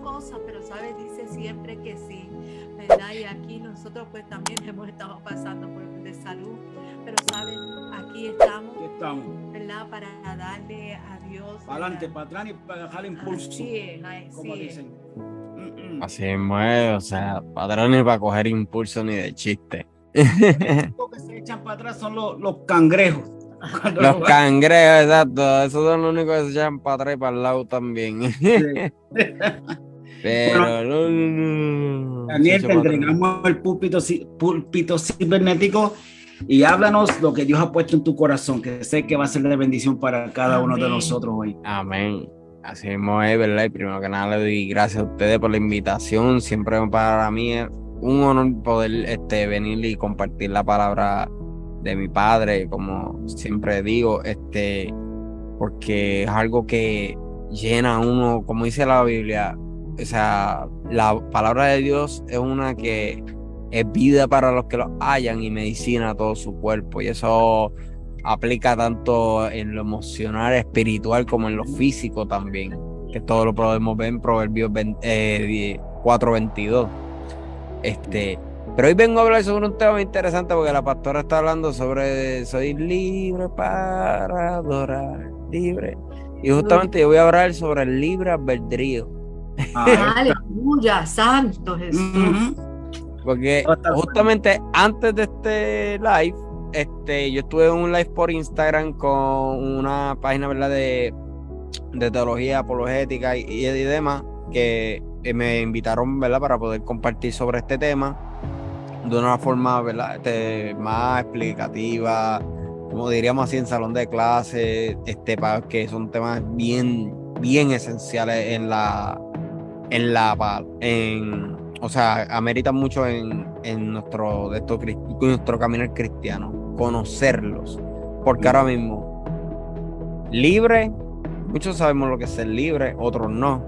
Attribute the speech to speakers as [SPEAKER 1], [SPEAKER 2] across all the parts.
[SPEAKER 1] cosas, pero sabes, dice siempre que sí, ¿verdad? Y aquí nosotros pues también hemos estado pasando por de salud, pero sabes, aquí estamos, ¿verdad? Para darle a Dios.
[SPEAKER 2] Para adelante, para atrás y para dejar impulso.
[SPEAKER 1] Como dicen.
[SPEAKER 3] Así es, o sea, para atrás ni para coger impulso ni de chiste.
[SPEAKER 2] Los que se echan para atrás son los cangrejos.
[SPEAKER 3] Los cangrejos, exacto, esos son los únicos que se echan para atrás y para el lado también. Sí. Pero bueno, no.
[SPEAKER 2] Daniel, te entregamos el púlpito cibernético y háblanos lo que Dios ha puesto en tu corazón, que sé que va a ser de bendición para cada uno de nosotros hoy.
[SPEAKER 3] Amén. Así mismo es, ¿verdad? Y primero que nada le doy gracias a ustedes por la invitación. Siempre para mí es un honor poder venir y compartir la palabra de mi padre, como siempre digo, porque es algo que llena a uno, como dice la Biblia. O sea, la palabra de Dios es una que es vida para los que lo hallan y medicina a todo su cuerpo. Y eso aplica tanto en lo emocional, espiritual, como en lo físico también. Que todo lo podemos ver en Proverbios 4:22. Pero hoy vengo a hablar sobre un tema interesante porque la pastora está hablando sobre soy libre para adorar, libre. Y justamente yo voy a hablar sobre el libre albedrío.
[SPEAKER 1] Aleluya, santo Jesús.
[SPEAKER 3] Porque justamente antes de este live, yo estuve en un live por Instagram con una página, ¿verdad?, de teología apologética y demás, que me invitaron, ¿verdad?, para poder compartir sobre este tema de una forma, ¿verdad?, más explicativa, como diríamos así, en salón de clase, que son temas bien esenciales o sea, ameritan mucho en nuestro caminar cristiano, conocerlos, porque ahora mismo libre, muchos sabemos lo que es ser libre, otros no.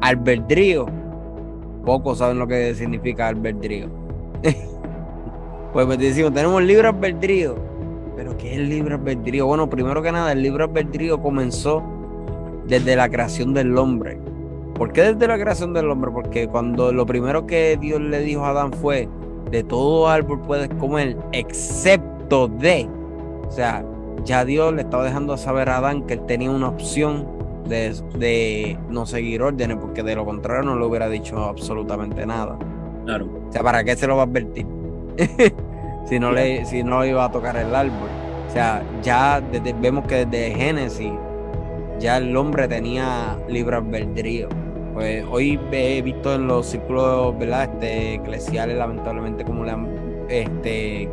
[SPEAKER 3] Albedrío, pocos saben lo que significa albedrío. Pues decimos, tenemos libre albedrío, pero ¿qué es el libre albedrío? Bueno, primero que nada, el libre albedrío comenzó desde la creación del hombre. ¿Por qué desde la creación del hombre? Porque cuando lo primero que Dios le dijo a Adán fue, de todo árbol puedes comer, excepto de... O sea, ya Dios le estaba dejando saber a Adán que él tenía una opción de no seguir órdenes, porque de lo contrario no le hubiera dicho absolutamente nada.
[SPEAKER 2] Claro.
[SPEAKER 3] O sea, ¿para qué se lo va a advertir? si no iba a tocar el árbol. O sea, ya vemos que desde Génesis ya el hombre tenía libre albedrío. Pues hoy he visto en los círculos, ¿verdad?, eclesiales, lamentablemente, como le han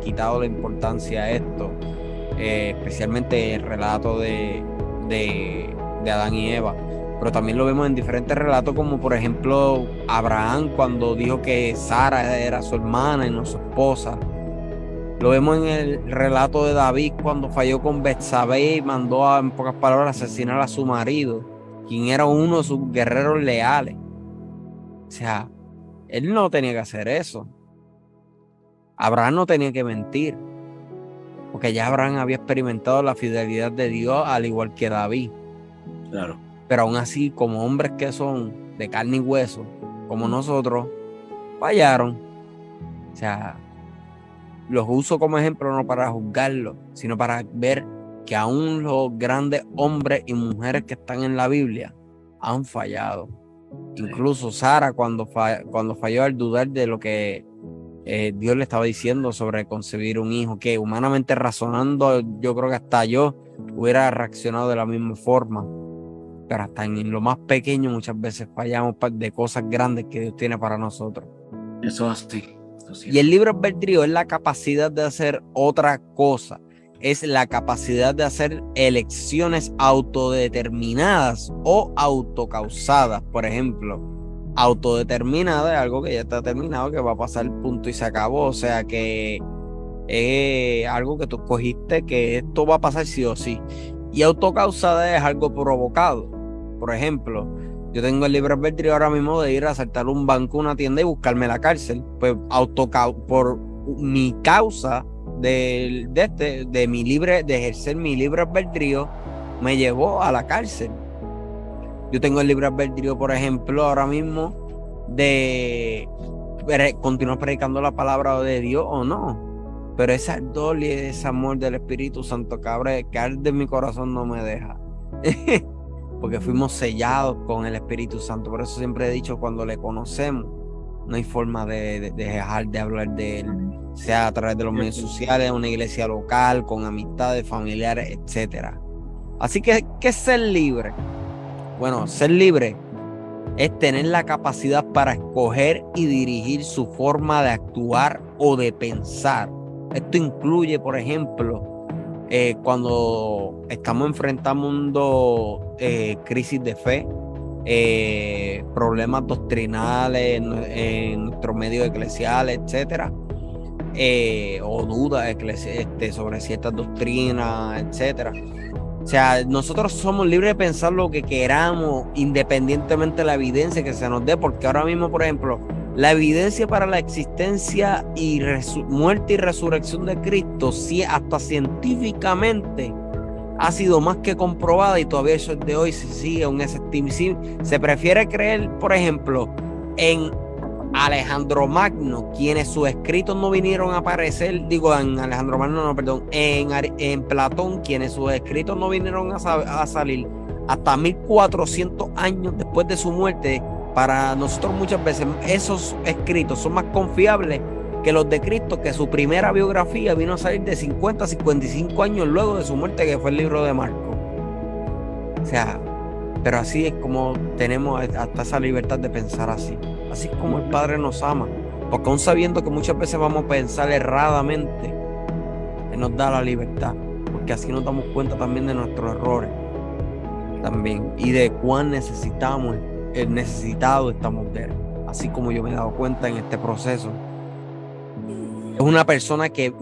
[SPEAKER 3] quitado la importancia a esto, especialmente el relato de Adán y Eva. Pero también lo vemos en diferentes relatos, como por ejemplo Abraham, cuando dijo que Sara era su hermana y no su esposa. Lo vemos en el relato de David, cuando falló con Betsabé y mandó en pocas palabras, asesinar a su marido, quien era uno de sus guerreros leales. O sea, él no tenía que hacer eso. Abraham no tenía que mentir, porque ya Abraham había experimentado la fidelidad de Dios al igual que David.
[SPEAKER 2] Claro.
[SPEAKER 3] Pero aún así, como hombres que son de carne y hueso, como nosotros, fallaron. O sea, los uso como ejemplo no para juzgarlos, sino para ver que aún los grandes hombres y mujeres que están en la Biblia han fallado. Sí. Incluso Sara, cuando falló al dudar de lo que Dios le estaba diciendo sobre concebir un hijo, que humanamente razonando, yo creo que hasta yo hubiera reaccionado de la misma forma. Pero hasta en lo más pequeño muchas veces fallamos de cosas grandes que Dios tiene para nosotros.
[SPEAKER 2] Eso es así.
[SPEAKER 3] Y el libre albedrío es la capacidad de hacer otra cosa. Es la capacidad de hacer elecciones autodeterminadas o autocausadas. Por ejemplo, autodeterminada es algo que ya está terminado, que va a pasar punto y se acabó. O sea que es algo que tú escogiste, que esto va a pasar sí o sí. Y autocausada es algo provocado. Por ejemplo, yo tengo el libre albedrío ahora mismo de ir a asaltar un banco, una tienda y buscarme la cárcel. Pues por mi causa de ejercer mi libre albedrío, me llevó a la cárcel. Yo tengo el libre albedrío, por ejemplo, ahora mismo, de continuar predicando la palabra de Dios o no. Pero ese ardor y ese amor del Espíritu Santo que arde en mi corazón no me deja. Porque fuimos sellados con el Espíritu Santo. Por eso siempre he dicho, cuando le conocemos, no hay forma de dejar de hablar de él, sea a través de los medios sociales, una iglesia local, con amistades, familiares, etcétera. Así que, ¿qué es ser libre? Bueno, ser libre es tener la capacidad para escoger y dirigir su forma de actuar o de pensar. Esto incluye, por ejemplo, cuando estamos enfrentando crisis de fe, problemas doctrinales en nuestros medios eclesiales, etcétera, o dudas sobre ciertas doctrinas, etcétera. O sea, nosotros somos libres de pensar lo que queramos, independientemente de la evidencia que se nos dé, porque ahora mismo, por ejemplo, la evidencia para la existencia y muerte y resurrección de Cristo, sí, hasta científicamente, ha sido más que comprobada, y todavía eso es de hoy se sigue un escepticismo. Se prefiere creer, por ejemplo, en Alejandro Magno, quienes sus escritos no vinieron a aparecer, en Platón, quienes sus escritos no vinieron a salir hasta 1400 años después de su muerte. Para nosotros muchas veces esos escritos son más confiables que los de Cristo, que su primera biografía vino a salir de 50 a 55 años luego de su muerte, que fue el libro de Marcos. O sea, pero así es como tenemos hasta esa libertad de pensar así. Así es como el Padre nos ama, porque aún sabiendo que muchas veces vamos a pensar erradamente, Él nos da la libertad, porque así nos damos cuenta también de nuestros errores también, y de cuán necesitados estamos de Él. Así como yo me he dado cuenta en este proceso, es una persona que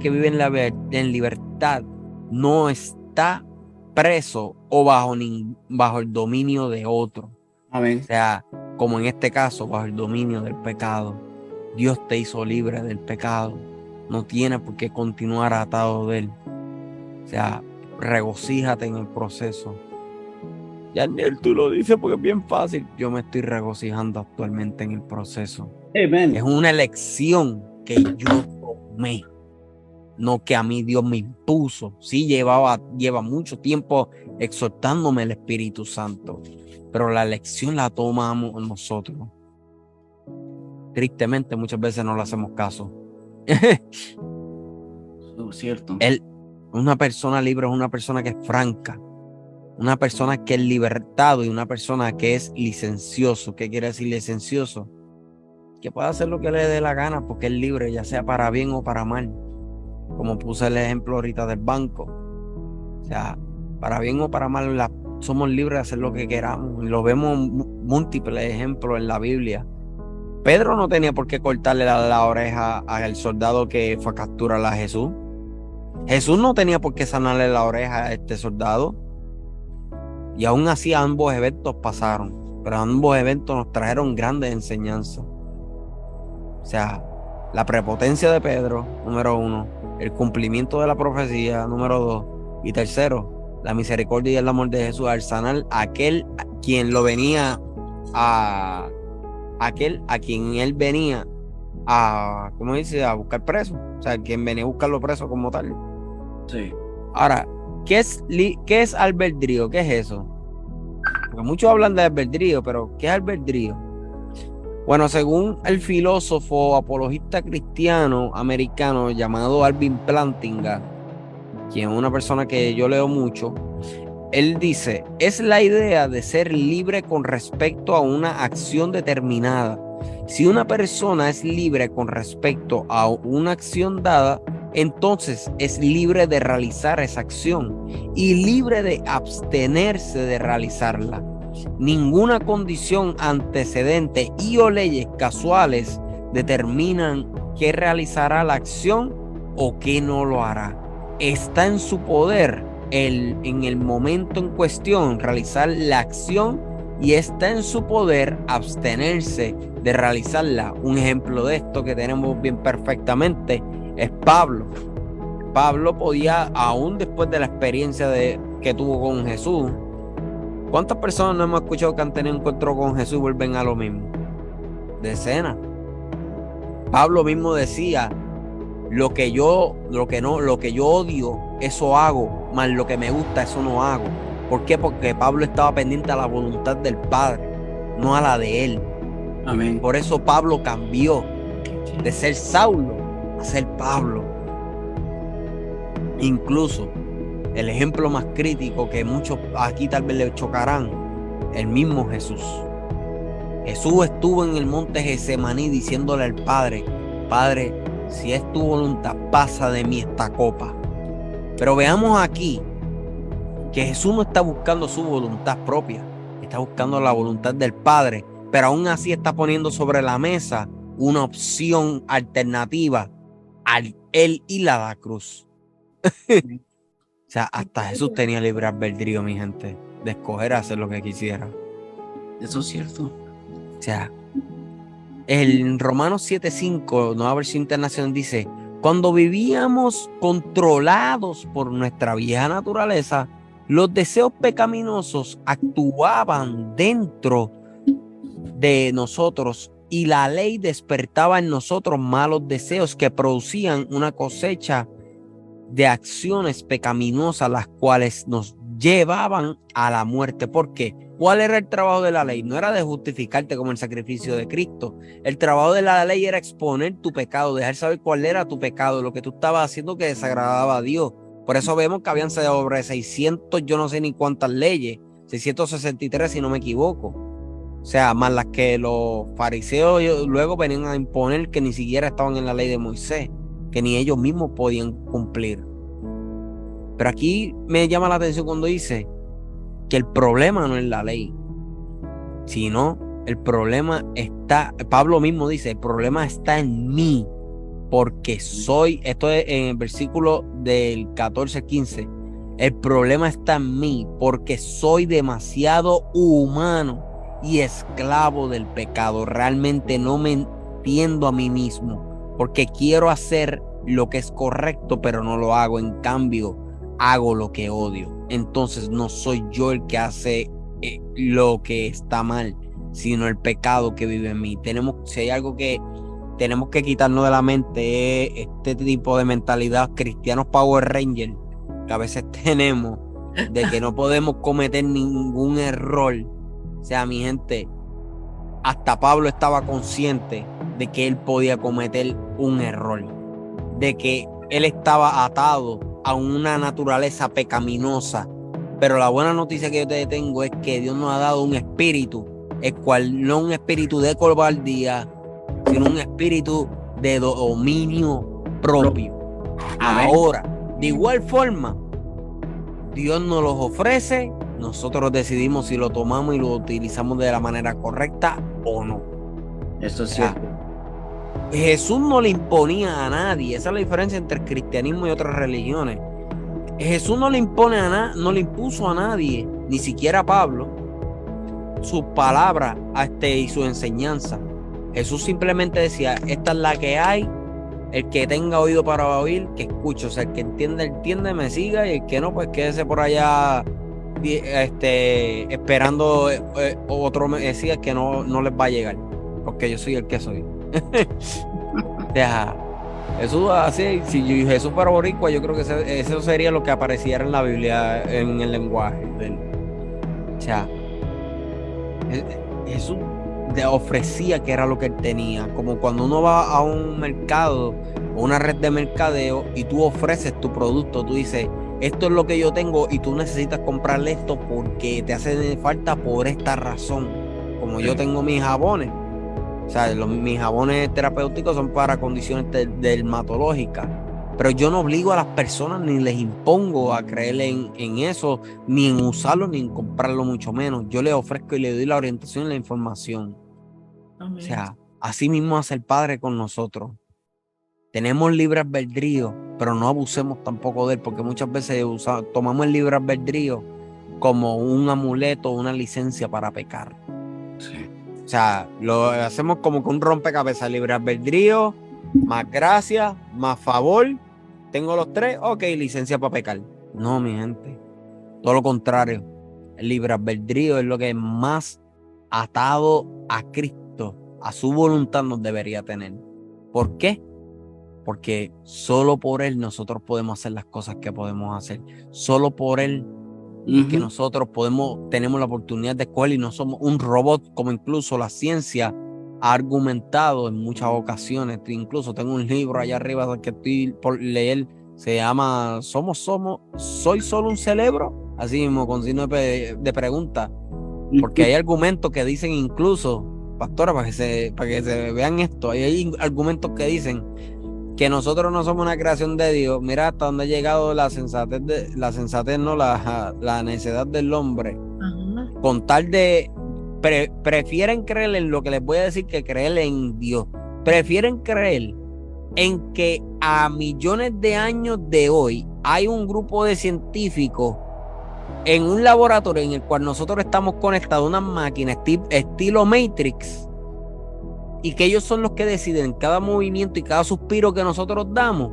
[SPEAKER 3] vive en libertad no está preso o bajo el dominio de otro.
[SPEAKER 2] Amén.
[SPEAKER 3] O sea, como en este caso, bajo el dominio del pecado. Dios te hizo libre del pecado. No tienes por qué continuar atado de él. O sea, regocíjate en el proceso. Yaniel, tú lo dices porque es bien fácil. Yo me estoy regocijando actualmente en el proceso.
[SPEAKER 2] Amen.
[SPEAKER 3] Es una elección que yo tomé, no que a mí Dios me impuso. Sí, lleva mucho tiempo exhortándome el Espíritu Santo, pero la elección la tomamos nosotros. Tristemente, muchas veces no le hacemos caso.
[SPEAKER 2] Cierto.
[SPEAKER 3] Una persona libre es una persona que es franca, una persona que es libertado y una persona que es licencioso. ¿Qué quiere decir licencioso? Que puede hacer lo que le dé la gana porque es libre, ya sea para bien o para mal. Como puse el ejemplo ahorita del banco. O sea, para bien o para mal, somos libres de hacer lo que queramos. Y lo vemos múltiples ejemplos en la Biblia. Pedro no tenía por qué cortarle la oreja al soldado que fue a capturar a Jesús. Jesús no tenía por qué sanarle la oreja a este soldado. Y aún así ambos eventos pasaron. Pero ambos eventos nos trajeron grandes enseñanzas. O sea, la prepotencia de Pedro, número 1. El cumplimiento de la profecía, número 2. Y tercero, la misericordia y el amor de Jesús al sanar a aquel a quien él venía a, ¿cómo dice? A buscar preso. O sea, quien venía a buscarlo preso como tal.
[SPEAKER 2] Sí.
[SPEAKER 3] Ahora, ¿qué es albedrío? ¿Qué es eso? Porque muchos hablan de albedrío, pero ¿qué es albedrío? Bueno, según el filósofo apologista cristiano americano llamado Alvin Plantinga, quien es una persona que yo leo mucho, él dice, es la idea de ser libre con respecto a una acción determinada. Si una persona es libre con respecto a una acción dada, entonces es libre de realizar esa acción y libre de abstenerse de realizarla. Ninguna condición antecedente y o leyes casuales determinan qué realizará la acción o qué no lo hará. Está en su poder en el momento en cuestión realizar la acción y está en su poder abstenerse de realizarla. Un ejemplo de esto que tenemos bien perfectamente es Pablo. Pablo podía, aún después de la experiencia que tuvo con Jesús, ¿Cuántas personas no hemos escuchado que han tenido un encuentro con Jesús y vuelven a lo mismo? Decenas. Pablo mismo decía, lo que yo odio, eso hago, más lo que me gusta, eso no hago. ¿Por qué? Porque Pablo estaba pendiente a la voluntad del Padre, no a la de él.
[SPEAKER 2] Amén.
[SPEAKER 3] Por eso Pablo cambió de ser Saulo a ser Pablo. Incluso el ejemplo más crítico que muchos aquí tal vez le chocarán, el mismo Jesús. Jesús estuvo en el monte Getsemaní diciéndole al Padre, Padre, si es tu voluntad, pasa de mí esta copa. Pero veamos aquí que Jesús no está buscando su voluntad propia, está buscando la voluntad del Padre, pero aún así está poniendo sobre la mesa una opción alternativa a él y la cruz. O sea, hasta Jesús tenía libre albedrío, mi gente, de escoger hacer lo que quisiera.
[SPEAKER 2] Eso es cierto.
[SPEAKER 3] O sea, el Romanos 7:5, Nueva Versión Internacional, dice, cuando vivíamos controlados por nuestra vieja naturaleza, los deseos pecaminosos actuaban dentro de nosotros y la ley despertaba en nosotros malos deseos que producían una cosecha de acciones pecaminosas, las cuales nos llevaban a la muerte. ¿Por qué? ¿Cuál era el trabajo de la ley? No era de justificarte como el sacrificio de Cristo. El trabajo de la ley era exponer tu pecado, dejar saber cuál era tu pecado, lo que tú estabas haciendo que desagradaba a Dios. Por eso vemos que habían sobre 600, yo no sé ni cuántas leyes, 663 si no me equivoco. O sea, más las que los fariseos luego venían a imponer, que ni siquiera estaban en la ley de Moisés, que ni ellos mismos podían cumplir. Pero aquí me llama la atención cuando dice que el problema no es la ley, sino el problema está, Pablo mismo dice, el problema está en mí, porque soy, esto es en el versículo del 14-15, el problema está en mí, porque soy demasiado humano y esclavo del pecado. Realmente no me entiendo a mí mismo, porque quiero hacer lo que es correcto, pero no lo hago. En cambio, hago lo que odio. Entonces no soy yo el que hace lo que está mal, sino el pecado que vive en mí. Si hay algo que tenemos que quitarnos de la mente, es este tipo de mentalidad cristianos Power Ranger que a veces tenemos, de que no podemos cometer ningún error. O sea, mi gente, hasta Pablo estaba consciente de que él podía cometer un error, de que él estaba atado a una naturaleza pecaminosa. Pero la buena noticia que yo te tengo es que Dios nos ha dado un espíritu, el cual no un espíritu de cobardía, sino un espíritu de dominio propio. Ahora, de igual forma, Dios nos los ofrece, nosotros decidimos si lo tomamos y lo utilizamos de la manera correcta o no.
[SPEAKER 2] Eso es cierto.
[SPEAKER 3] Jesús no le imponía a nadie. Esa es la diferencia entre el cristianismo y otras religiones. Jesús no le impone no le impuso a nadie, ni siquiera a Pablo, sus palabras y su enseñanza. Jesús simplemente decía, esta es la que hay, el que tenga oído para oír, que escuche. O sea, el que entiende, me siga, y el que no, pues quédese por allá esperando otro mesías que no les va a llegar, porque yo soy el que soy. O sea, Jesús así, si Jesús fuera boricua, yo creo que eso sería lo que apareciera en la Biblia, en el lenguaje de él. O sea, Jesús le ofrecía que era lo que él tenía, como cuando uno va a un mercado o una red de mercadeo y tú ofreces tu producto, tú dices, esto es lo que yo tengo y tú necesitas comprarle esto porque te hace falta por esta razón. Como yo tengo mis jabones, o sea, mis jabones terapéuticos son para condiciones dermatológicas, pero yo no obligo a las personas ni les impongo a creer en eso, ni en usarlo, ni en comprarlo, mucho menos. Yo les ofrezco y les doy la orientación y la información. Amén. O sea, así mismo hace el Padre con nosotros. Tenemos libre albedrío, pero no abusemos tampoco de él, porque muchas veces tomamos el libre albedrío como un amuleto, una licencia para pecar. Sí. O sea, lo hacemos como que un rompecabezas: libre albedrío, más gracia, más favor. Tengo los tres, ok, licencia para pecar. No, mi gente, todo lo contrario. El libre albedrío es lo que más atado a Cristo, a su voluntad, nos debería tener. ¿Por qué? Porque solo por Él nosotros podemos hacer las cosas que podemos hacer. Solo por Él es que nosotros tenemos la oportunidad de escoger y no somos un robot, como incluso la ciencia ha argumentado en muchas ocasiones. Incluso tengo un libro allá arriba que estoy por leer, se llama ¿Soy solo un cerebro? Así mismo, con signo de pregunta. Porque hay argumentos que dicen incluso, pastora, para que se vean esto, hay argumentos que dicen que nosotros no somos una creación de Dios. Mira hasta dónde ha llegado la sensatez, la necedad del hombre. Con tal de prefieren creer en lo que les voy a decir que creer en Dios. Prefieren creer en que a millones de años de hoy hay un grupo de científicos en un laboratorio en el cual nosotros estamos conectados a unas máquinas estilo Matrix, y que ellos son los que deciden cada movimiento y cada suspiro que nosotros damos,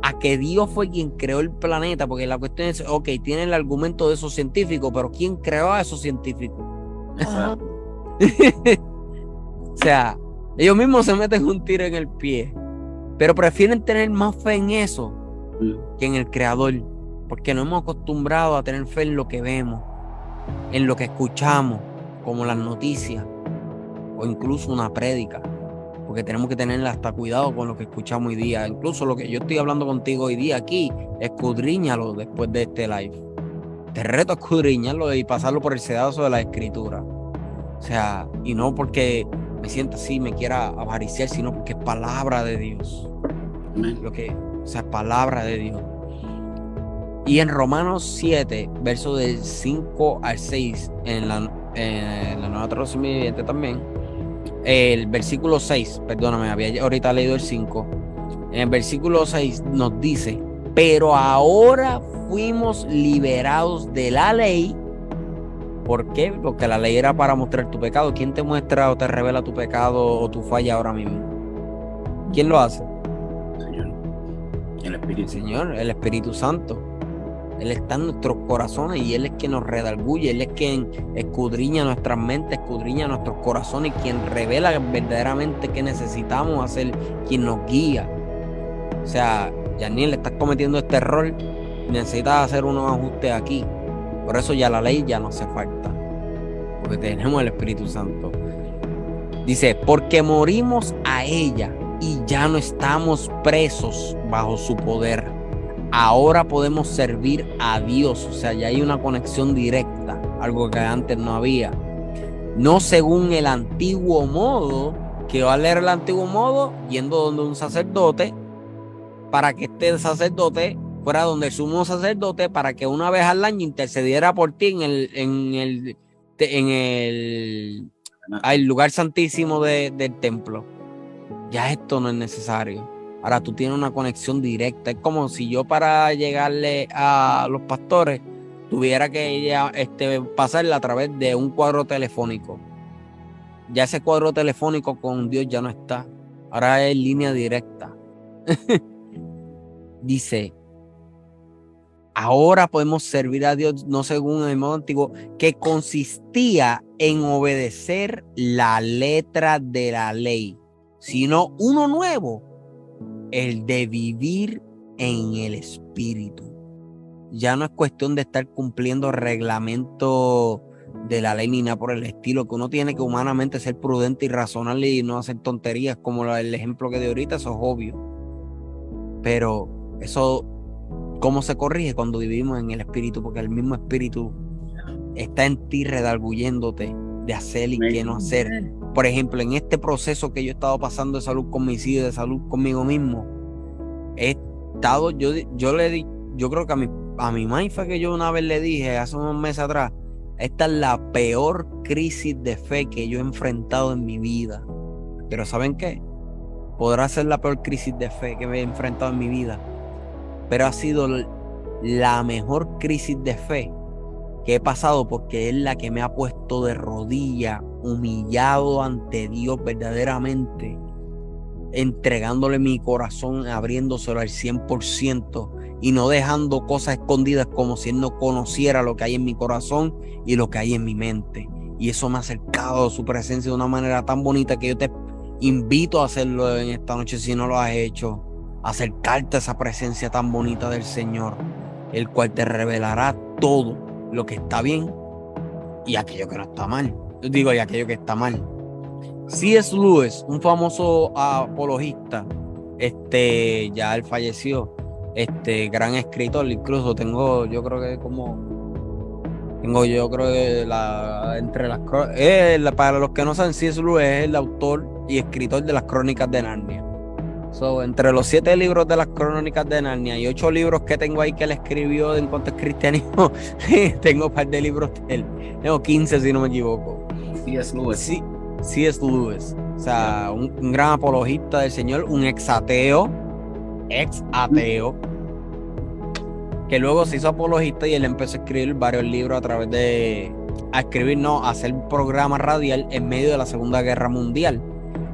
[SPEAKER 3] a que Dios fue quien creó el planeta. Porque la cuestión es, ok, tienen el argumento de esos científicos, pero ¿quién creó a esos científicos? O sea, ellos mismos se meten un tiro en el pie, pero prefieren tener más fe en eso que en el creador, porque nos hemos acostumbrado a tener fe en lo que vemos, en lo que escuchamos, como las noticias o incluso una prédica, porque tenemos que tener hasta cuidado con lo que escuchamos hoy día. Incluso lo que yo estoy hablando contigo hoy día aquí, escudriñalo después de este live. Te reto a escudriñarlo y pasarlo por el sedazo de la escritura. O sea, y no porque me sienta así, me quiera avariciar, sino porque es palabra de Dios. Es palabra de Dios. Y en Romanos 7, versos del 5 al 6, en la Nueva Traducción Viviente también, el versículo 6, perdóname, había ahorita leído el 5, en el versículo 6 nos dice: pero ahora fuimos liberados de la ley. ¿Por qué? Porque la ley era para mostrar tu pecado. ¿Quién te muestra o te revela tu pecado o tu falla ahora mismo? ¿Quién lo hace?
[SPEAKER 2] Señor, el Espíritu.
[SPEAKER 3] Señor, el Espíritu Santo. Él está en nuestros corazones y Él es quien nos redarguye. Él es quien escudriña nuestras mentes, escudriña nuestros corazones, quien revela verdaderamente qué necesitamos hacer, quien nos guía. O sea, Yaniel, estás cometiendo este error, necesitas hacer unos ajustes aquí. Por eso ya la ley ya no hace falta, porque tenemos el Espíritu Santo. Dice: porque morimos a ella y ya no estamos presos bajo su poder. Ahora podemos servir a Dios. O sea, ya hay una conexión directa, algo que antes no había. No según el antiguo modo, que va a leer el antiguo modo, yendo donde un sacerdote, para que este sacerdote fuera donde el sumo sacerdote, para que una vez al año intercediera por ti en el lugar santísimo del templo. Ya esto no es necesario. Ahora tú tienes una conexión directa. Es como si yo, para llegarle a los pastores, tuviera que pasarle a través de un cuadro telefónico. Ya ese cuadro telefónico con Dios ya no está. Ahora es línea directa. Dice: ahora podemos servir a Dios no según el modo antiguo, que consistía en obedecer la letra de la ley, sino uno nuevo, el de vivir en el Espíritu. Ya no es cuestión de estar cumpliendo reglamentos de la ley ni nada por el estilo, que uno tiene que humanamente ser prudente y razonable y no hacer tonterías como el ejemplo que de ahorita. Eso es obvio, pero eso, ¿cómo se corrige? Cuando vivimos en el Espíritu, porque el mismo Espíritu está en ti redarguyéndote de hacer y qué no hacer. Por ejemplo, en este proceso que yo he estado pasando de salud con mis hijos, de salud conmigo mismo, he estado, yo creo que a mi madre fue que yo una vez le dije hace unos meses atrás: esta es la peor crisis de fe que yo he enfrentado en mi vida. Pero ¿saben qué? Podrá ser la peor crisis de fe que me he enfrentado en mi vida, pero ha sido la mejor crisis de fe que he pasado, porque es la que me ha puesto de rodillas, humillado ante Dios verdaderamente, entregándole mi corazón, abriéndoselo al 100%, y no dejando cosas escondidas como si Él no conociera lo que hay en mi corazón y lo que hay en mi mente. Y eso me ha acercado a su presencia de una manera tan bonita que yo te invito a hacerlo en esta noche si no lo has hecho. Acercarte a esa presencia tan bonita del Señor, el cual te revelará todo lo que está bien y aquello que no está mal. Yo digo, y aquello que está mal. C.S. Lewis, un famoso apologista, ya él falleció, gran escritor, incluso yo creo que para los que no saben, C.S. Lewis es el autor y escritor de las Crónicas de Narnia. Entre los 7 libros de las Crónicas de Narnia y 8 libros que tengo ahí que él escribió en cuanto al cristianismo, tengo un par de libros de él. Tengo 15 si no me equivoco.
[SPEAKER 2] C.S. Lewis.
[SPEAKER 3] Sí, C.S. Lewis. O sea, un gran apologista del Señor, un ex-ateo, que luego se hizo apologista y él empezó a escribir varios libros a hacer programa radial en medio de la Segunda Guerra Mundial.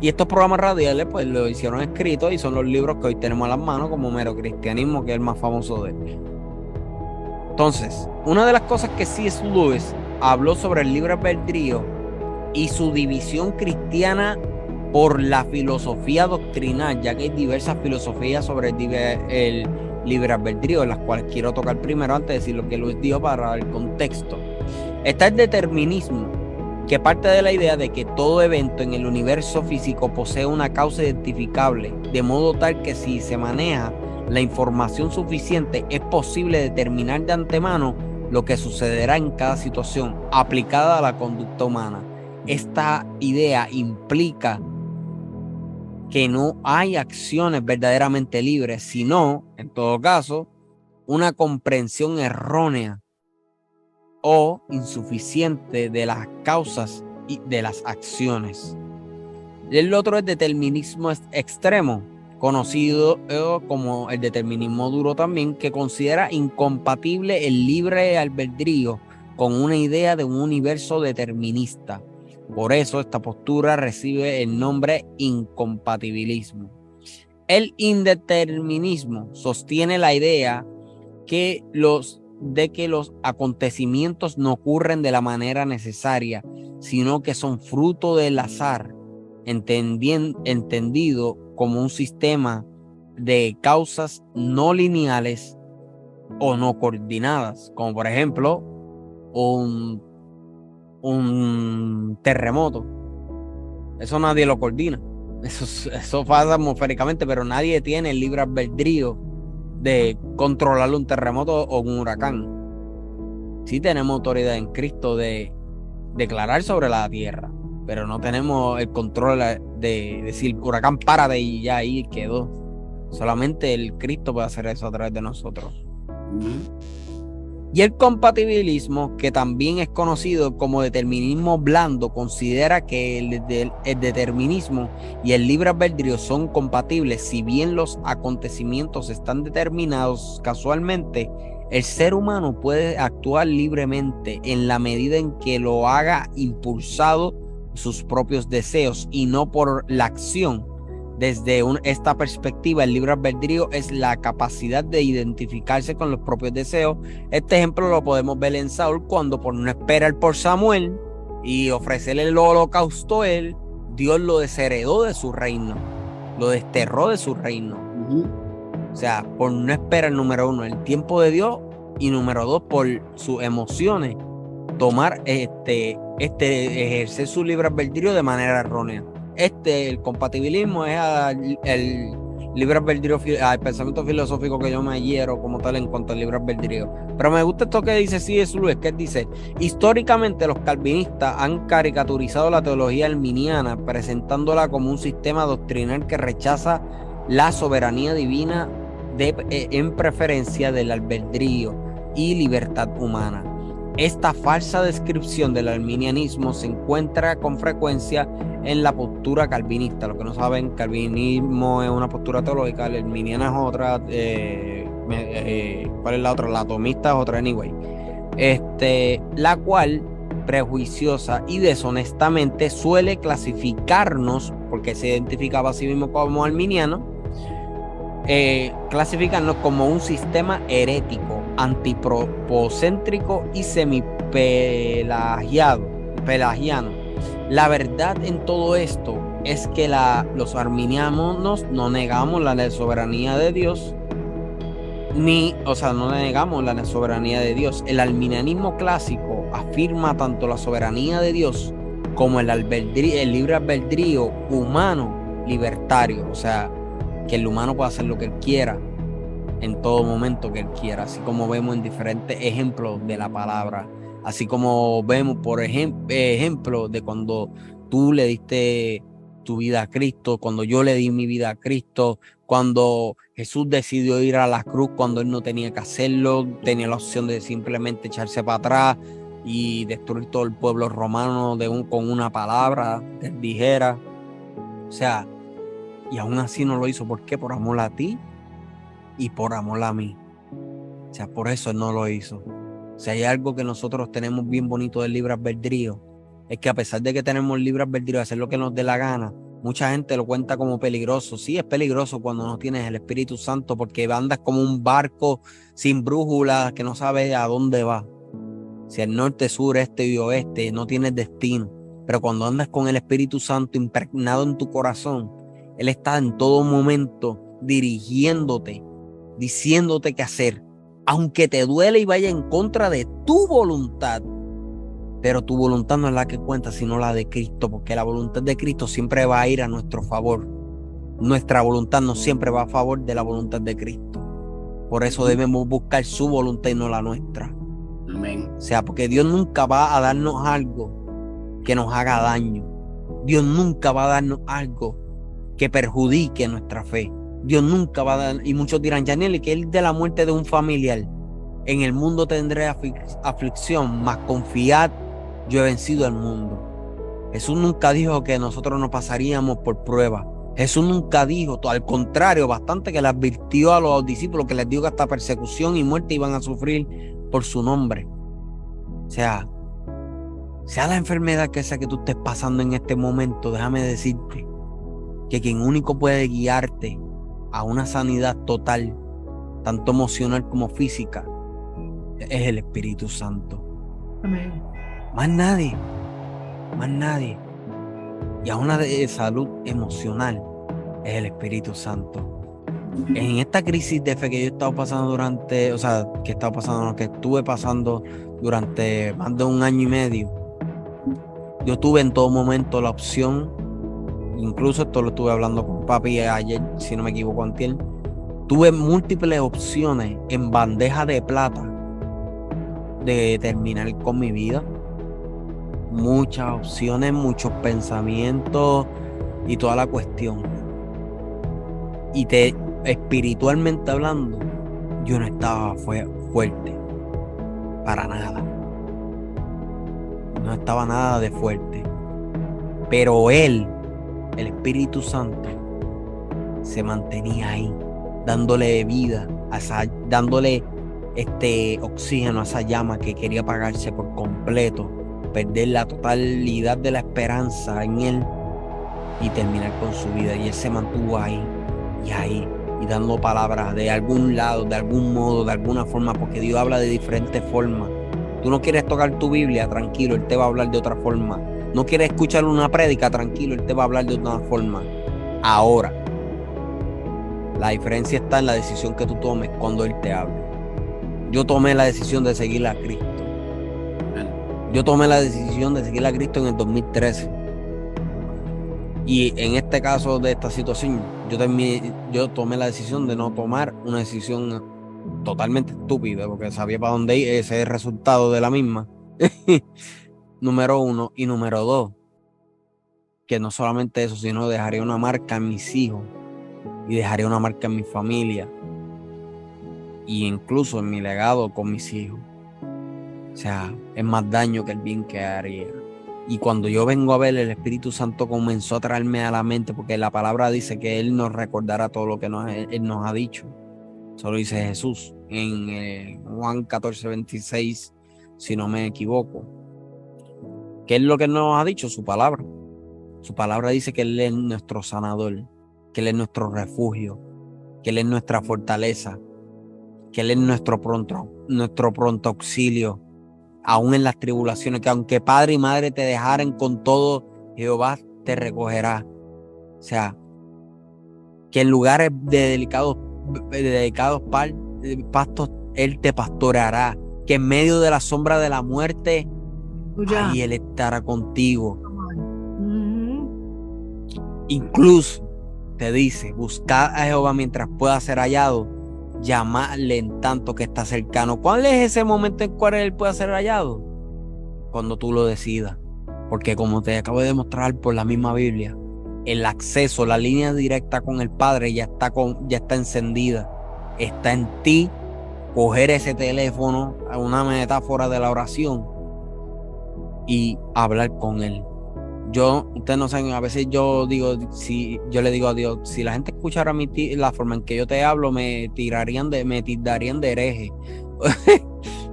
[SPEAKER 3] Y estos programas radiales pues lo hicieron escritos y son los libros que hoy tenemos a las manos, como Mero Cristianismo, que es el más famoso de él. Entonces, una de las cosas que C.S. Lewis habló sobre el libre albedrío y su división cristiana por la filosofía doctrinal, ya que hay diversas filosofías sobre el libre albedrío, las cuales quiero tocar primero antes de decir lo que Lewis dijo para dar el contexto. Está el determinismo, que parte de la idea de que todo evento en el universo físico posee una causa identificable, de modo tal que si se maneja la información suficiente es posible determinar de antemano lo que sucederá en cada situación aplicada a la conducta humana. Esta idea implica que no hay acciones verdaderamente libres, sino, en todo caso, una comprensión errónea o insuficiente de las causas y de las acciones. El otro es determinismo extremo, conocido como el determinismo duro también, que considera incompatible el libre albedrío con una idea de un universo determinista. Por eso esta postura recibe el nombre incompatibilismo. El indeterminismo sostiene la idea de que los acontecimientos no ocurren de la manera necesaria, sino que son fruto del azar, entendido como un sistema de causas no lineales o no coordinadas, como por ejemplo un terremoto. Eso nadie lo coordina, eso pasa atmosféricamente, pero nadie tiene el libre albedrío de controlar un terremoto o un huracán. Sí tenemos autoridad en Cristo de declarar sobre la tierra, pero no tenemos el control de decir huracán párate y ya ahí quedó. Solamente el Cristo puede hacer eso a través de nosotros. Y el compatibilismo, que también es conocido como determinismo blando, considera que el determinismo y el libre albedrío son compatibles. Si bien los acontecimientos están determinados casualmente, el ser humano puede actuar libremente en la medida en que lo haga impulsado sus propios deseos y no por la acción. Desde esta perspectiva, el libre albedrío es la capacidad de identificarse con los propios deseos. Este ejemplo lo podemos ver en Saúl, cuando por no esperar por Samuel y ofrecerle el holocausto a él, Dios lo desheredó de su reino, lo desterró de su reino. O sea, por no esperar, número uno, el tiempo de Dios, y número dos, por sus emociones, tomar ejercer su libre albedrío de manera errónea. El compatibilismo es el libre albedrío, el pensamiento filosófico que yo me hiero como tal en cuanto al libre albedrío. Pero me gusta esto que dice C.S. Lewis, que él dice: históricamente los calvinistas han caricaturizado la teología arminiana, presentándola como un sistema doctrinal que rechaza la soberanía divina en preferencia del albedrío y libertad humana. Esta falsa descripción del arminianismo se encuentra con frecuencia en la postura calvinista. Los que no saben, calvinismo es una postura teológica, la arminiana es otra. ¿Cuál es la otra? La atomista es otra, anyway. La cual, prejuiciosa y deshonestamente, suele clasificarnos, porque se identificaba a sí mismo como arminiano, clasificarnos como un sistema herético, antipropocéntrico y semipelagiano. La verdad en todo esto es que los arminianos no negamos la soberanía de Dios, no negamos la soberanía de Dios. El arminianismo clásico afirma tanto la soberanía de Dios como el libre albedrío humano libertario, o sea, que el humano puede hacer lo que él quiera en todo momento que él quiera, así como vemos en diferentes ejemplos de la palabra, así como vemos por ejemplo de cuando tú le diste tu vida a Cristo, cuando yo le di mi vida a Cristo, cuando Jesús decidió ir a la cruz cuando él no tenía que hacerlo, tenía la opción de simplemente echarse para atrás y destruir todo el pueblo romano con una palabra que él dijera, o sea, y aún así no lo hizo. ¿Por qué? Por amor a ti y por amor a mí. O sea, por eso él no lo hizo. O sea, hay algo que nosotros tenemos bien bonito del libre albedrío, es que a pesar de que tenemos libre albedrío de hacer lo que nos dé la gana, mucha gente lo cuenta como peligroso. Sí, es peligroso cuando no tienes el Espíritu Santo, porque andas como un barco sin brújula que no sabe a dónde va. Si el norte, sur, este y oeste, no tienes destino. Pero cuando andas con el Espíritu Santo impregnado en tu corazón, Él está en todo momento dirigiéndote, diciéndote qué hacer, aunque te duele y vaya en contra de tu voluntad. Pero tu voluntad no es la que cuenta, sino la de Cristo, porque la voluntad de Cristo siempre va a ir a nuestro favor. Nuestra voluntad no siempre va a favor de la voluntad de Cristo. Por eso debemos buscar su voluntad y no la nuestra.
[SPEAKER 2] Amén.
[SPEAKER 3] O sea, porque Dios nunca va a darnos algo que nos haga daño. Dios nunca va a darnos algo que perjudique nuestra fe. Dios nunca va a dar, y muchos dirán, Yaniel, que él de la muerte de un familiar, en el mundo tendré aflicción, mas confiad, yo he vencido al mundo. Jesús nunca dijo que nosotros nos pasaríamos por prueba. Jesús nunca dijo, al contrario, bastante que le advirtió a los discípulos, que les dijo que hasta persecución y muerte iban a sufrir por su nombre. O sea la enfermedad que sea que tú estés pasando en este momento, déjame decirte que quien único puede guiarte a una sanidad total, tanto emocional como física, es el Espíritu Santo.
[SPEAKER 1] Amén.
[SPEAKER 3] Más nadie. Y a una de salud emocional es el Espíritu Santo. En esta crisis de fe que yo he estado pasando que estuve pasando durante más de 1 año y medio, yo tuve en todo momento la opción, incluso esto lo estuve hablando con papi ayer, si no me equivoco, antier, tuve múltiples opciones en bandeja de plata de terminar con mi vida. Muchas opciones, muchos pensamientos y toda la cuestión. Y espiritualmente hablando, yo no estaba fuerte. Para nada. No estaba nada de fuerte. Pero Él, el Espíritu Santo, se mantenía ahí, dándole vida, dándole oxígeno a esa llama que quería apagarse por completo, perder la totalidad de la esperanza en Él y terminar con su vida. Y Él se mantuvo ahí, y dando palabras de algún lado, de algún modo, de alguna forma, porque Dios habla de diferentes formas. Tú no quieres tocar tu Biblia, tranquilo, Él te va a hablar de otra forma. No quieres escuchar una prédica, tranquilo, Él te va a hablar de otra forma. Ahora, la diferencia está en la decisión que tú tomes cuando Él te hable. Yo tomé la decisión de seguir a Cristo. Yo tomé la decisión de seguir a Cristo en el 2013. Y en este caso de esta situación, yo tomé la decisión de no tomar una decisión totalmente estúpida, porque sabía para dónde ir, ese es el resultado de la misma. Número 1. Y número 2, que no solamente eso, sino dejaría una marca en mis hijos y dejaría una marca en mi familia y incluso en mi legado con mis hijos. O sea, es más daño que el bien que haría. Y cuando yo vengo a ver, el Espíritu Santo comenzó a traerme a la mente, porque la palabra dice que Él nos recordará todo lo que Él nos ha dicho. Eso lo dice Jesús en Juan 14:26, si no me equivoco. ¿Qué es lo que Él nos ha dicho? Su palabra. Su palabra dice que Él es nuestro sanador, que Él es nuestro refugio, que Él es nuestra fortaleza, que Él es nuestro pronto auxilio, aún en las tribulaciones, que aunque padre y madre te dejaren con todo, Jehová te recogerá. O sea, que en lugares de delicados pastos Él te pastoreará, que en medio de la sombra de la muerte, ahí Él estará contigo. Incluso te dice, buscad a Jehová mientras pueda ser hallado, llamadle en tanto que está cercano. ¿Cuál es ese momento en cual Él puede ser hallado? Cuando tú lo decidas. Porque como te acabo de demostrar por la misma Biblia, el acceso, la línea directa con el Padre ya está encendida. Está en ti coger ese teléfono, una metáfora de la oración, y hablar con Él. Ustedes no saben, a veces yo le digo a Dios, si la gente escuchara la forma en que yo te hablo, me tildarían de hereje.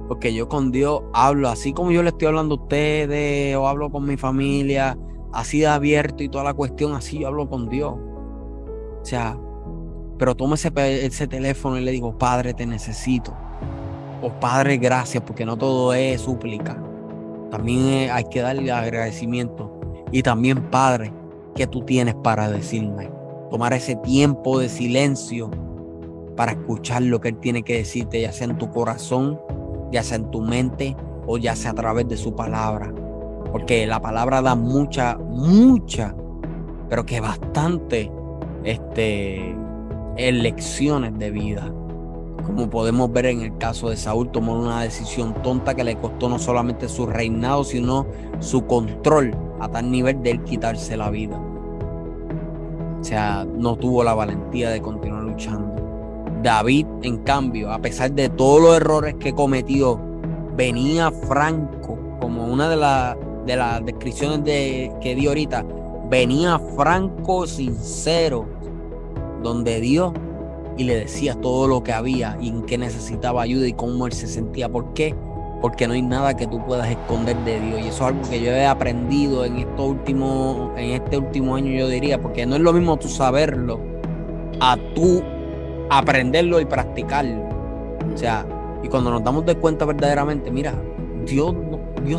[SPEAKER 3] Porque yo con Dios hablo así como yo le estoy hablando a ustedes, o hablo con mi familia, así de abierto y toda la cuestión, así yo hablo con Dios. O sea, pero tomo ese teléfono y le digo, Padre, te necesito. O Padre, gracias, porque no todo es súplica. También hay que darle agradecimiento. Y también, Padre, ¿qué tú tienes para decirme? Tomar ese tiempo de silencio para escuchar lo que Él tiene que decirte, ya sea en tu corazón, ya sea en tu mente, o ya sea a través de su palabra. Porque la palabra da mucha, pero que bastante lecciones de vida. Como podemos ver en el caso de Saúl, tomó una decisión tonta que le costó no solamente su reinado, sino su control, a tal nivel de él quitarse la vida. O sea, no tuvo la valentía de continuar luchando. David, en cambio, a pesar de todos los errores que cometió, venía franco, como una de las descripciones que di ahorita, venía franco, sincero, donde Dios, y le decía todo lo que había y en qué necesitaba ayuda y cómo él se sentía. ¿Por qué? Porque no hay nada que tú puedas esconder de Dios, y eso es algo que yo he aprendido en este último año, yo diría, porque no es lo mismo tú saberlo a tú aprenderlo y practicarlo. O sea, y cuando nos damos de cuenta verdaderamente, mira, Dios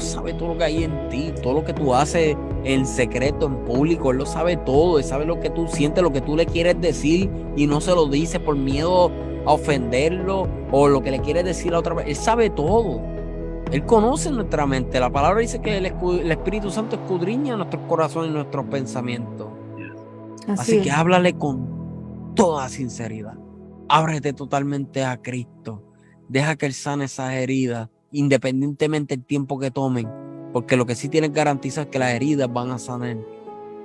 [SPEAKER 3] sabe todo lo que hay en ti, todo lo que tú haces en secreto, en público, Él lo sabe todo. Él sabe lo que tú sientes, lo que tú le quieres decir y no se lo dice por miedo a ofenderlo, o lo que le quieres decir a otra persona. Él sabe todo. Él conoce nuestra mente. La palabra dice que el Espíritu Santo escudriña nuestros corazones y nuestros pensamientos. Así que háblale con toda sinceridad. Ábrete totalmente a Cristo. Deja que Él sane esas heridas, independientemente del tiempo que tomen, porque lo que sí tienes garantizado es que las heridas van a sanar.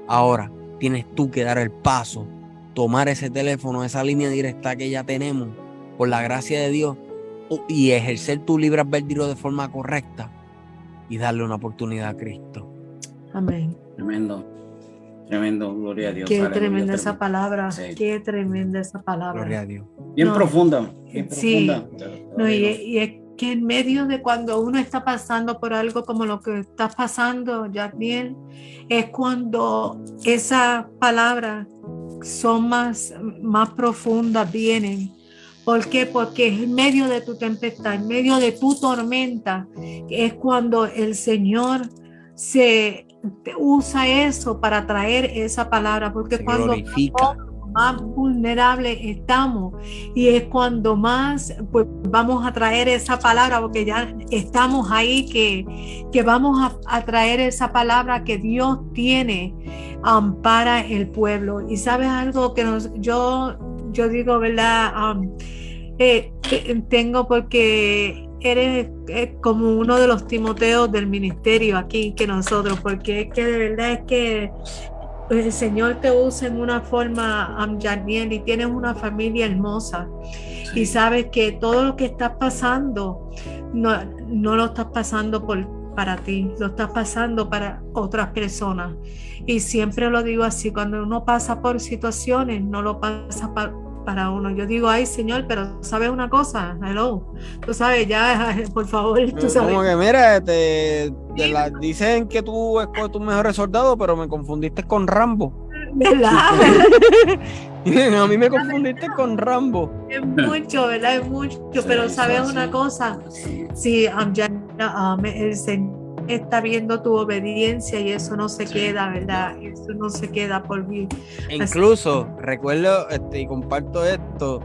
[SPEAKER 3] Ahora tienes tú que dar el paso, tomar ese teléfono, esa línea directa que ya tenemos, por la gracia de Dios, y ejercer tu libre albedrío de forma correcta y darle una oportunidad a Cristo.
[SPEAKER 1] Amén.
[SPEAKER 2] Tremendo, gloria a Dios.
[SPEAKER 1] Qué tremenda esa palabra, sí. Qué tremenda esa palabra.
[SPEAKER 3] Gloria a Dios.
[SPEAKER 2] Bien profunda.
[SPEAKER 1] Sí, y es que en medio de cuando uno está pasando por algo como lo que está pasando, Jacqueline, es cuando esas palabras son más profundas, vienen. ¿Por qué? Porque en medio de tu tempestad, en medio de tu tormenta, es cuando el Señor se usa eso para traer esa palabra, porque cuando más vulnerables estamos, y es cuando más pues vamos a traer esa palabra, porque ya estamos ahí, que vamos a traer esa palabra que Dios tiene para el pueblo. Y sabes algo que yo digo, ¿verdad? Tengo, porque eres como uno de los Timoteos del ministerio aquí que nosotros, porque es que de verdad es que el Señor te usa en una forma, Janiel, y tienes una familia hermosa, sí. Y sabes que todo lo que estás pasando no lo estás pasando para ti, lo estás pasando para otras personas. Y siempre lo digo así, cuando uno pasa por situaciones, no lo pasa para uno. Yo digo, ay Señor, pero ¿sabes una cosa? Hello, tú sabes, ya, por favor, tú sabes.
[SPEAKER 3] Como que mira, dicen que tú escoges tus mejores soldados, pero me confundiste con Rambo.
[SPEAKER 1] ¿Verdad?
[SPEAKER 3] A mí me confundiste con Rambo.
[SPEAKER 1] Es mucho, ¿verdad? Es mucho, pero ¿sabes una cosa? Sí, ya el Señor está viendo tu obediencia y eso no se queda, ¿verdad? Eso no se queda por mí.
[SPEAKER 3] Incluso recuerdo y comparto esto,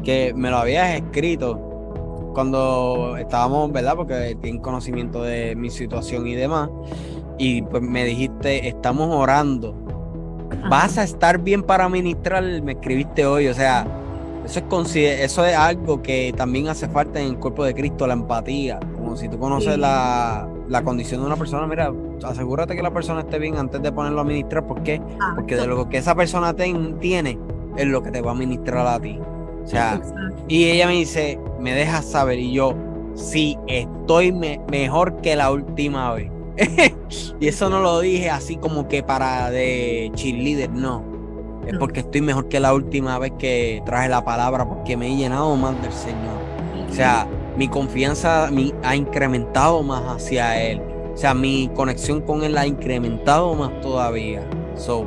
[SPEAKER 3] que me lo habías escrito cuando estábamos, ¿verdad? Porque tienen conocimiento de mi situación y demás, y pues me dijiste, estamos orando. Vas a estar bien para ministrar, me escribiste hoy, o sea, eso es algo que también hace falta en el cuerpo de Cristo, la empatía. Como si tú conoces la condición de una persona, mira, asegúrate que la persona esté bien antes de ponerlo a ministrar. ¿Por qué? Porque de lo que esa persona tiene es lo que te va a ministrar a ti. O sea, y ella me dice, me dejas saber, y yo, sí, estoy mejor que la última vez. Y eso no lo dije así como que para de cheerleader, no. Es porque estoy mejor que la última vez que traje la palabra, porque me he llenado más del Señor. O sea, mi confianza ha incrementado más hacia Él. O sea, mi conexión con Él ha incrementado más todavía.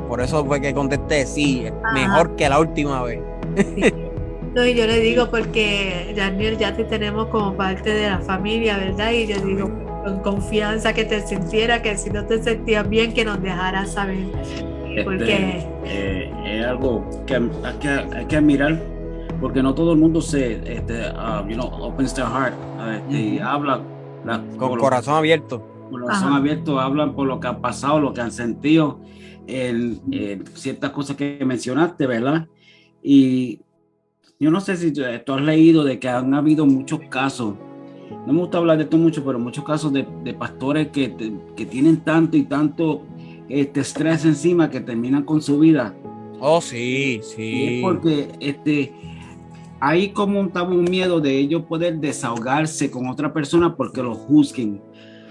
[SPEAKER 3] Por eso fue que contesté, sí, mejor que la última vez.
[SPEAKER 1] Sí. No, y yo le digo porque, Daniel, ya te tenemos como parte de la familia, ¿verdad? Y yo digo, con confianza, que te sintiera, que si no te sentías bien, que nos dejaras saber. Porque
[SPEAKER 2] es algo que hay que admirar, porque no todo el mundo se opens their heart, y habla
[SPEAKER 3] con corazón abierto.
[SPEAKER 2] Con corazón abierto, hablan por lo que han pasado, lo que han sentido, ciertas cosas que mencionaste, ¿verdad? Y yo no sé si tú has leído de que han habido muchos casos. No me gusta hablar de esto mucho, pero muchos casos de pastores que tienen tanto y tanto estrés encima que terminan con su vida.
[SPEAKER 3] Oh, sí.
[SPEAKER 2] Y es porque hay como un miedo de ellos poder desahogarse con otra persona porque los juzguen.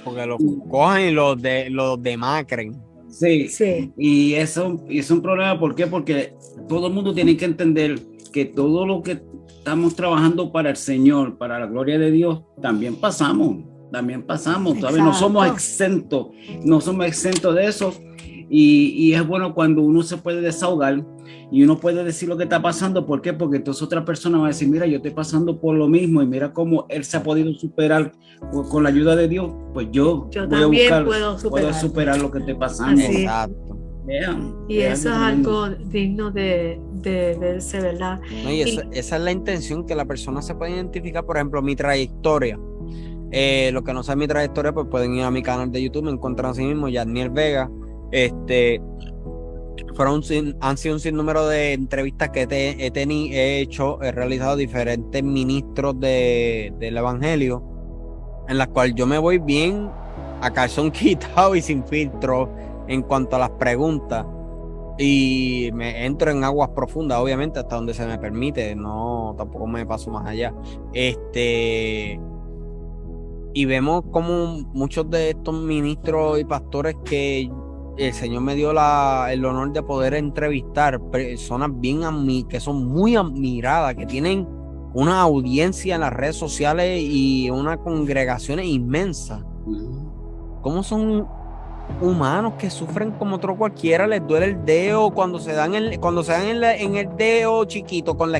[SPEAKER 3] Porque los cojan y los demacren.
[SPEAKER 2] Sí. Y eso es un problema. ¿Por qué? Porque todo el mundo tiene que entender que todo lo que estamos trabajando para el Señor, para la gloria de Dios, también pasamos, ¿sabes? No somos exentos de eso, y es bueno cuando uno se puede desahogar y uno puede decir lo que está pasando. ¿Por qué? Porque entonces otra persona va a decir, mira, yo estoy pasando por lo mismo y mira cómo él se ha podido superar con la ayuda de Dios, pues yo
[SPEAKER 1] también puedo
[SPEAKER 2] superar lo que estoy pasando.
[SPEAKER 3] Exacto.
[SPEAKER 1] Y eso es algo digno de verse, ¿verdad?
[SPEAKER 3] No, y esa es la intención, que la persona se pueda identificar. Por ejemplo, mi trayectoria. Los que no saben mi trayectoria, pues pueden ir a mi canal de YouTube, me encuentran así mismo, Yadniel Vega. Han sido un sinnúmero de entrevistas que he realizado diferentes ministros del Evangelio, en las cuales yo me voy bien a calzón quitado y sin filtro en cuanto a las preguntas, y me entro en aguas profundas, obviamente, hasta donde se me permite, no, tampoco me paso más allá. Y vemos como muchos de estos ministros y pastores que el Señor me dio el honor de poder entrevistar, personas que son muy admiradas, que tienen una audiencia en las redes sociales y una congregación inmensa. ¿Cómo son humanos que sufren como otro cualquiera? Les duele el dedo cuando se dan en el dedo chiquito con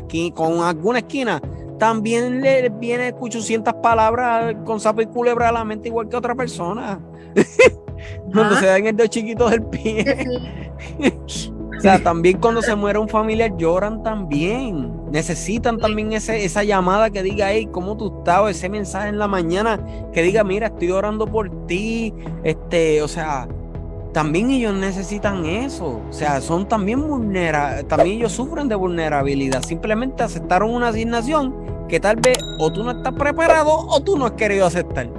[SPEAKER 3] alguna esquina, también les viene 800 palabras con sapo y culebra a la mente, igual que otra persona. Cuando se dan el dedo chiquito del pie. O sea, también cuando se muere un familiar lloran también. Necesitan también esa llamada que diga, hey, ¿cómo tú estás? O ese mensaje en la mañana que diga, mira, estoy orando por ti. O sea, también ellos necesitan eso. O sea, son también también ellos sufren de vulnerabilidad. Simplemente aceptaron una asignación que tal vez o tú no estás preparado o tú no has querido aceptar.